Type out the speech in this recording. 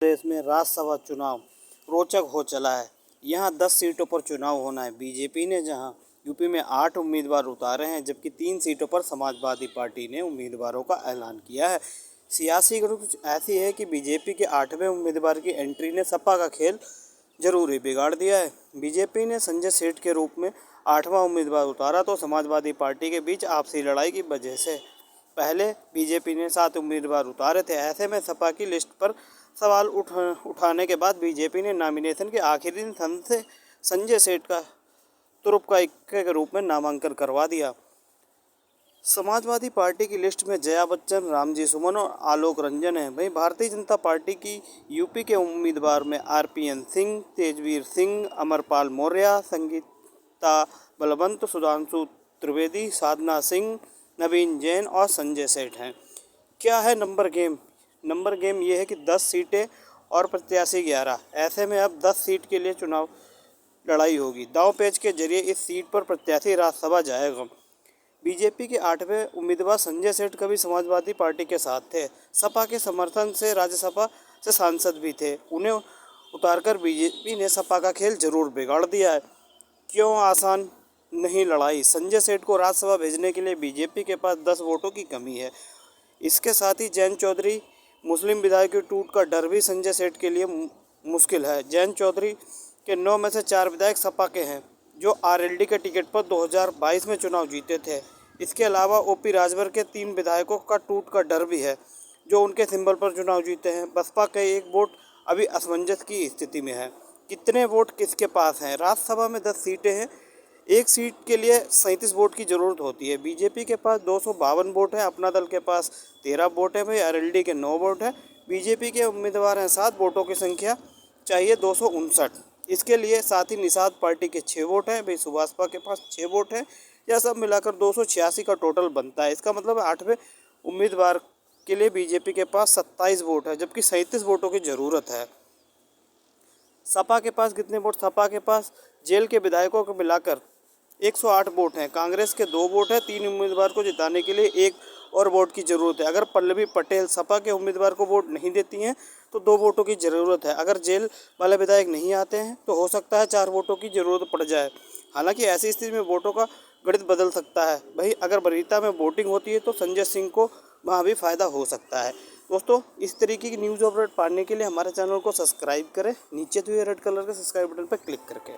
प्रदेश में राज्यसभा चुनाव रोचक हो चला है। यहाँ 10 सीटों पर चुनाव होना है। बीजेपी ने जहाँ यूपी में 8 उम्मीदवार उतारे हैं, जबकि 3 सीटों पर समाजवादी पार्टी ने उम्मीदवारों का ऐलान किया है। सियासी कुछ ऐसी है कि बीजेपी के 8वें उम्मीदवार की एंट्री ने सपा का खेल जरूर ही बिगाड़ दिया है। बीजेपी ने संजय सेठ के रूप में 8वां उम्मीदवार उतारा तो समाजवादी पार्टी के बीच आपसी लड़ाई की वजह से पहले बीजेपी ने 7 उम्मीदवार उतारे थे। ऐसे में सपा की लिस्ट पर सवाल उठाने के बाद बीजेपी ने नॉमिनेशन के आखिरी दिन संजय सेठ का तुरुप का इक्के के रूप में नामांकन करवा दिया। समाजवादी पार्टी की लिस्ट में जया बच्चन, रामजी सुमन और आलोक रंजन है। वहीं भारतीय जनता पार्टी की यूपी के उम्मीदवार में आरपीएन सिंह, तेजवीर सिंह, अमरपाल मौर्य, संगीता बलवंत, सुधांशु त्रिवेदी, साधना सिंह, नवीन जैन और संजय सेठ हैं। क्या है नंबर गेम? नंबर गेम ये है कि 10 सीटें और प्रत्याशी 11। ऐसे में अब 10 सीट के लिए चुनाव लड़ाई होगी। दांव पेच के जरिए इस सीट पर प्रत्याशी राज्यसभा जाएगा। बीजेपी के 8वें उम्मीदवार संजय सेठ कभी समाजवादी पार्टी के साथ थे। सपा के समर्थन से राज्यसभा से सांसद भी थे। उन्हें उतारकर बीजेपी ने सपा का खेल जरूर बिगाड़ दिया है। क्यों आसान नहीं लड़ाई? संजय सेठ को राज्यसभा भेजने के लिए बीजेपी के पास 10 वोटों की कमी है। इसके साथ ही जैन चौधरी मुस्लिम विधायक की टूट का डर भी संजय सेठ के लिए मुश्किल है। जैन चौधरी के 9 में से 4 विधायक सपा के हैं, जो आरएलडी के टिकट पर 2022 में चुनाव जीते थे। इसके अलावा ओपी राजभर के 3 विधायकों का टूट का डर भी है, जो उनके सिंबल पर चुनाव जीते हैं। बसपा के 1 वोट अभी असमंजस की स्थिति में है। कितने वोट किसके पास हैं? राज्यसभा में 10 सीटें हैं। एक सीट के लिए 37 वोट की ज़रूरत होती है। बीजेपी के पास 252 वोट है, अपना दल के पास 13 वोट है, भाई आरएलडी के 9 वोट है। बीजेपी के उम्मीदवार हैं 7, वोटों की संख्या चाहिए 259। इसके लिए साथ ही निषाद पार्टी के 6 वोट हैं, भाई सुभाषपा के पास 6 वोट हैं। यह सब मिलाकर 286 का टोटल बनता है। इसका मतलब 8वें उम्मीदवार के लिए बीजेपी के पास 27 वोट है, जबकि 37 वोटों की ज़रूरत है। सपा के पास कितने वोट? सपा के पास जेल के विधायकों को मिलाकर 108 वोट हैं। कांग्रेस के 2 वोट हैं। 3 उम्मीदवार को जिताने के लिए 1 और वोट की ज़रूरत है। अगर पल्लवी पटेल सपा के उम्मीदवार को वोट नहीं देती हैं तो 2 वोटों की ज़रूरत है। अगर जेल वाले विधायक नहीं आते हैं तो हो सकता है 4 वोटों की ज़रूरत पड़ जाए। हालांकि ऐसी स्थिति में वोटों का गणित बदल सकता है। भाई अगर बरीता में वोटिंग होती है तो संजय सिंह को वहाँ भी फ़ायदा हो सकता है। दोस्तों, इस तरीके की न्यूज़ अपडेट पाने के लिए हमारे चैनल को सब्सक्राइब करें, नीचे दिए रेड कलर के सब्सक्राइब बटन पर क्लिक करके।